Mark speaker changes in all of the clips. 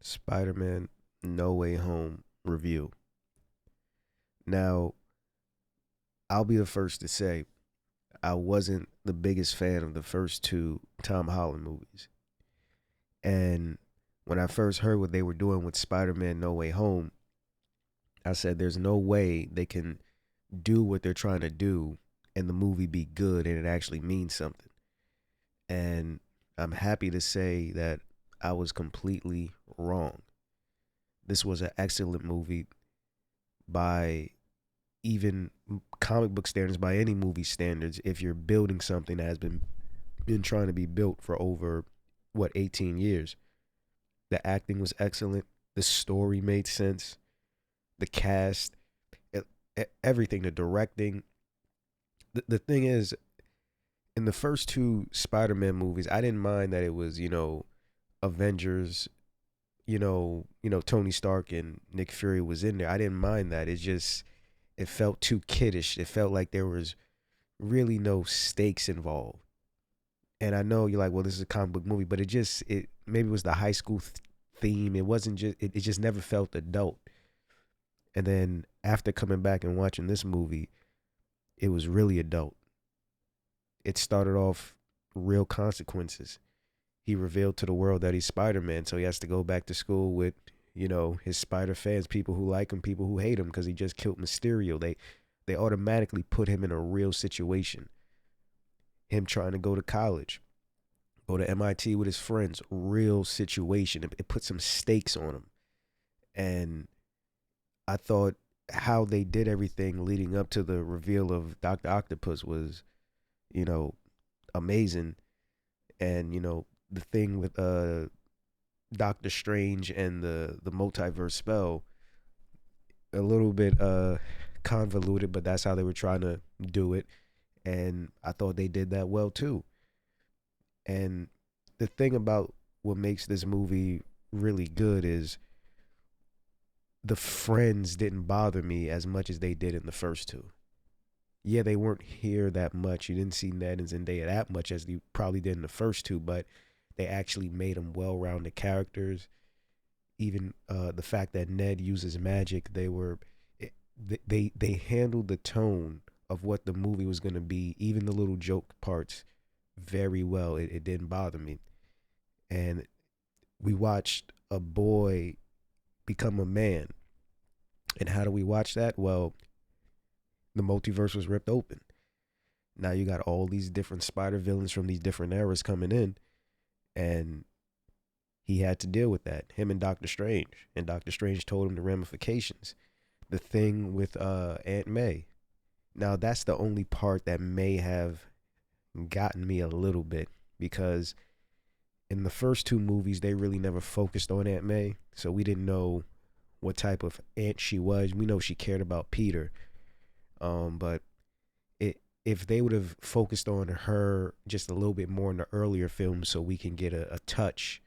Speaker 1: Spider-Man No Way Home review. Now, I'll be the first to say I wasn't the biggest fan of the first two Tom Holland movies. And when I first heard what they were doing with Spider-Man No Way Home, I said there's no way they can do what they're trying to do and the movie be good and it actually means something. And I'm happy to say that I was completely wrong. This was an excellent movie by even comic book standards, by any movie standards. If you're building something that has been trying to be built for over 18 years. The acting was excellent. The story made sense. The cast, everything, the directing. The thing is, in the first two Spider-Man movies, I didn't mind that it was, Avengers, Tony Stark and Nick Fury was in there. I didn't mind that. It felt too kiddish. It felt like there was really no stakes involved. And I know you're like, well, this is a comic book movie, but it maybe it was the high school theme. It wasn't just, it just never felt adult. And then after coming back and watching this movie, it was really adult. It started off real consequences. He revealed to the world that he's Spider-Man, so he has to go back to school with, his Spider fans, people who like him, people who hate him because he just killed Mysterio. They automatically put him in a real situation. Him trying to go to college, go to MIT with his friends, real situation. It put some stakes on him. And I thought how they did everything leading up to the reveal of Dr. Octopus was, amazing. And, the thing with Doctor Strange and the multiverse spell, a little bit convoluted, but that's how they were trying to do it. And I thought they did that well too. And the thing about what makes this movie really good is the friends didn't bother me as much as they did in the first two. Yeah, they weren't here that much. You didn't see Ned and Zendaya that much as you probably did in the first two, but they actually made them well-rounded characters. Even the fact that Ned uses magic, they handled the tone of what the movie was going to be, even the little joke parts, very well. It didn't bother me. And we watched a boy become a man. And how do we watch that? Well, the multiverse was ripped open. Now you got all these different spider villains from these different eras coming in, and he had to deal with that. Him and Doctor Strange. And Doctor Strange told him the ramifications. The thing with Aunt May. Now that's the only part that may have gotten me a little bit, because in the first two movies they really never focused on Aunt May, so we didn't know what type of aunt she was. We know she cared about Peter, but if they would have focused on her just a little bit more in the earlier films, so we can get a touch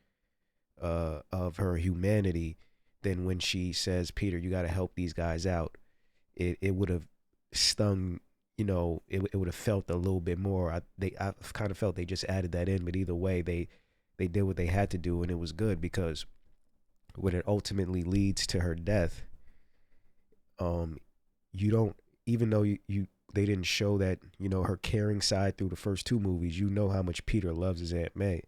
Speaker 1: of her humanity, then when she says, Peter, you got to help these guys out, it would have stung. It would have felt a little bit more. I kind of felt they just added that in, but either way, they did what they had to do, and it was good, because when it ultimately leads to her death, you don't, even though you they didn't show that, her caring side through the first two movies, how much Peter loves his Aunt May.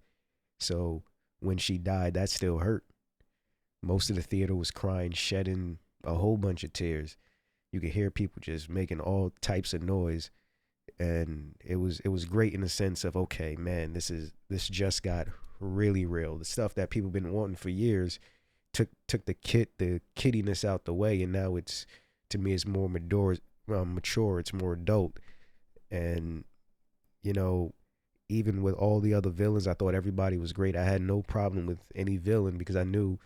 Speaker 1: So when she died, that still hurt. Most of the theater was crying, shedding a whole bunch of tears. You could hear people just making all types of noise. And it was great in the sense of, okay, man, this just got really real. The stuff that people been wanting for years took the kiddiness out the way, and now to me it's more mature, it's more adult. And even with all the other villains, I thought everybody was great. I had no problem with any villain, because I knew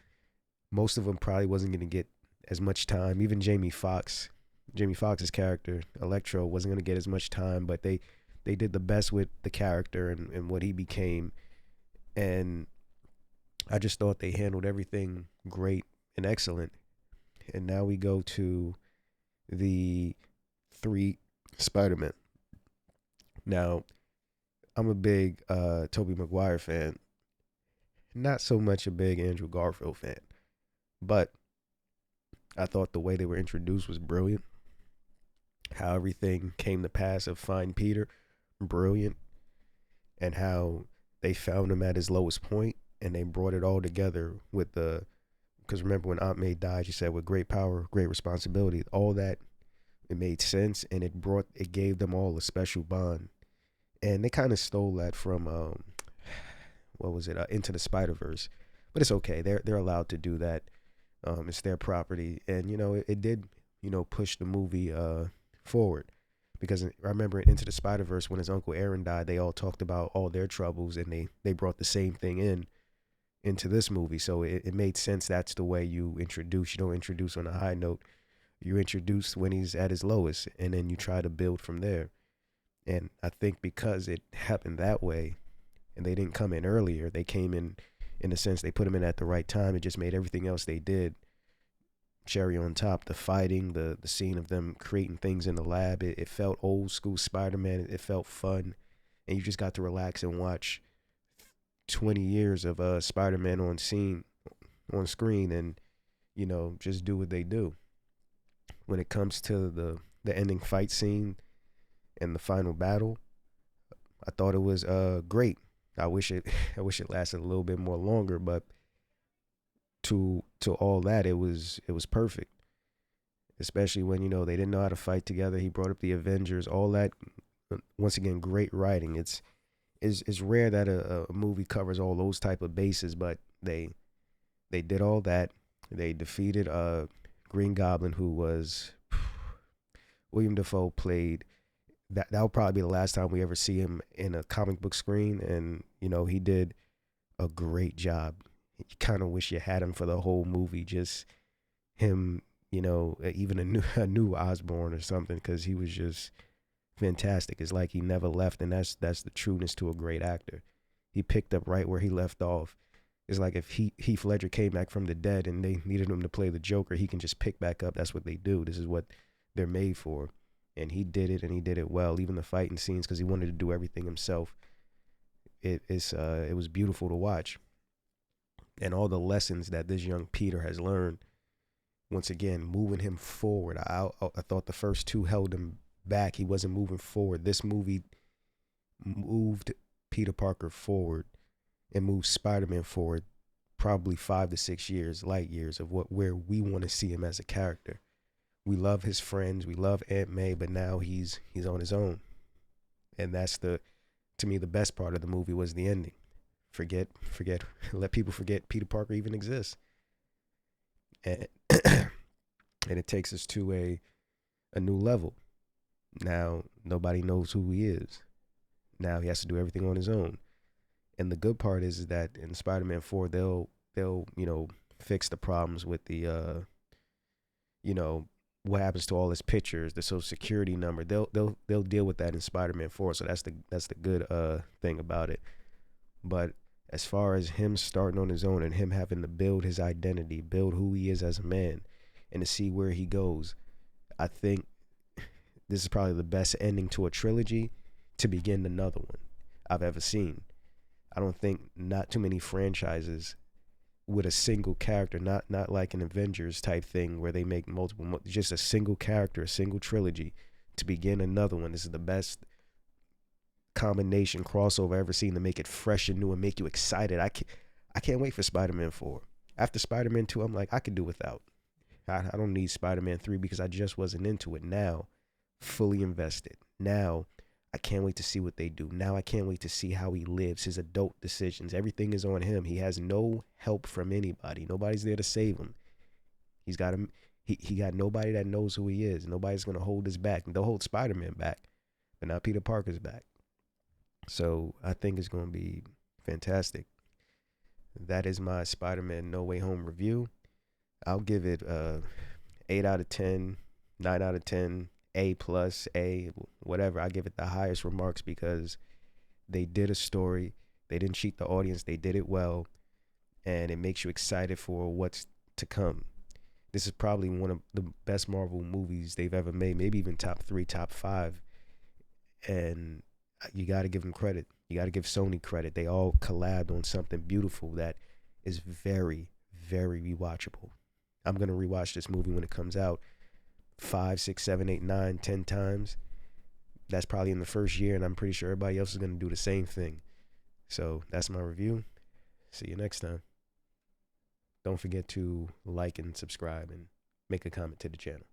Speaker 1: most of them probably wasn't going to get as much time. Even Jamie Foxx's character Electro wasn't going to get as much time, but they did the best with the character and what he became. And I just thought they handled everything great and excellent. And now we go to the three Spider-Man. Now, I'm a big Tobey Maguire fan. Not so much a big Andrew Garfield fan. But I thought the way they were introduced was brilliant. How everything came to pass of Find Peter, brilliant. And how they found him at his lowest point and they brought it all together with the, because remember when Aunt May died, she said, with great power, great responsibility. All that, it made sense, and it gave them all a special bond. And they kind of stole that from what was it, Into the Spider Verse, but it's okay. They're allowed to do that. It's their property, and it did push the movie forward. Because I remember in Into the Spider Verse when his uncle Aaron died, they all talked about all their troubles, and they brought the same thing into this movie. So it made sense. That's the way you introduce. You don't introduce on a high note. You introduce when he's at his lowest, and then you try to build from there. And I think because it happened that way, and they didn't come in earlier, they came in a sense, they put him in at the right time. It just made everything else they did cherry on top. The fighting, the scene of them creating things in the lab, it felt old school Spider-Man. It felt fun, and you just got to relax and watch 20 years of Spider-Man on screen, and just do what they do. When it comes to the ending fight scene and the final battle, I thought it was great. I wish it I wish it lasted a little bit more longer, but to all that, it was perfect. Especially when they didn't know how to fight together. He brought up the Avengers, all that. Once again, great writing. It's rare that a movie covers all those type of bases, but they did all that. They defeated Green Goblin, who was William Dafoe played. That'll probably be the last time we ever see him in a comic book screen, and he did a great job. You kind of wish you had him for the whole movie, just him, even a new Osborn or something, because he was just fantastic. It's like he never left, and that's the trueness to a great actor. He picked up right where he left off. It's like if Heath Ledger came back from the dead and they needed him to play the Joker, he can just pick back up. That's what they do. This is what they're made for. And he did it, and he did it well. Even the fighting scenes, because he wanted to do everything himself. It was beautiful to watch. And all the lessons that this young Peter has learned, once again, moving him forward. I thought the first two held him back. He wasn't moving forward. This movie moved Peter Parker forward and moved Spider-Man forward probably 5 to 6 years, light years of where we want to see him as a character. We love his friends. We love Aunt May, but now he's on his own. And that's to me, the best part of the movie was the ending. Forget, let people forget Peter Parker even exists. And and it takes us to a new level. Now nobody knows who he is. Now he has to do everything on his own. And the good part is that in Spider-Man 4, they'll fix the problems with the what happens to all his pictures, the social security number. They'll deal with that in Spider-Man 4. So that's the good thing about it. But as far as him starting on his own and him having to build his identity, build who he is as a man, and to see where he goes, I think this is probably the best ending to a trilogy to begin another one I've ever seen. I don't think not too many franchises with a single character, not like an Avengers type thing where they make multiple, just a single character, a single trilogy to begin another one. This is the best combination crossover I've ever seen to make it fresh and new and make you excited. I can't wait for Spider-Man 4. After Spider-Man 2, I'm like, I could do without. I don't need Spider-Man 3 because I just wasn't into it. Now, fully invested. Now, I can't wait to see what they do. Now I can't wait to see how he lives, his adult decisions. Everything is on him. He has no help from anybody. Nobody's there to save him. He's got him. He got nobody that knows who he is. Nobody's gonna hold his back. They'll hold Spider-Man back, but now Peter Parker's back. So I think it's gonna be fantastic. That is my Spider-Man No Way Home review. I'll give it 8 out of 10, 9 out of 10, A plus, A, whatever. I give it the highest remarks because they did a story. They didn't cheat the audience. They did it well. And it makes you excited for what's to come. This is probably one of the best Marvel movies they've ever made. Maybe even top 3, top 5. And you got to give them credit. You got to give Sony credit. They all collabed on something beautiful that is very, very rewatchable. I'm gonna rewatch this movie when it comes out 5, 6, 7, 8, 9, 10 times. That's probably in the first year, and I'm pretty sure everybody else is gonna do the same thing. So that's my review. See you next time. Don't forget to like and subscribe and make a comment to the channel.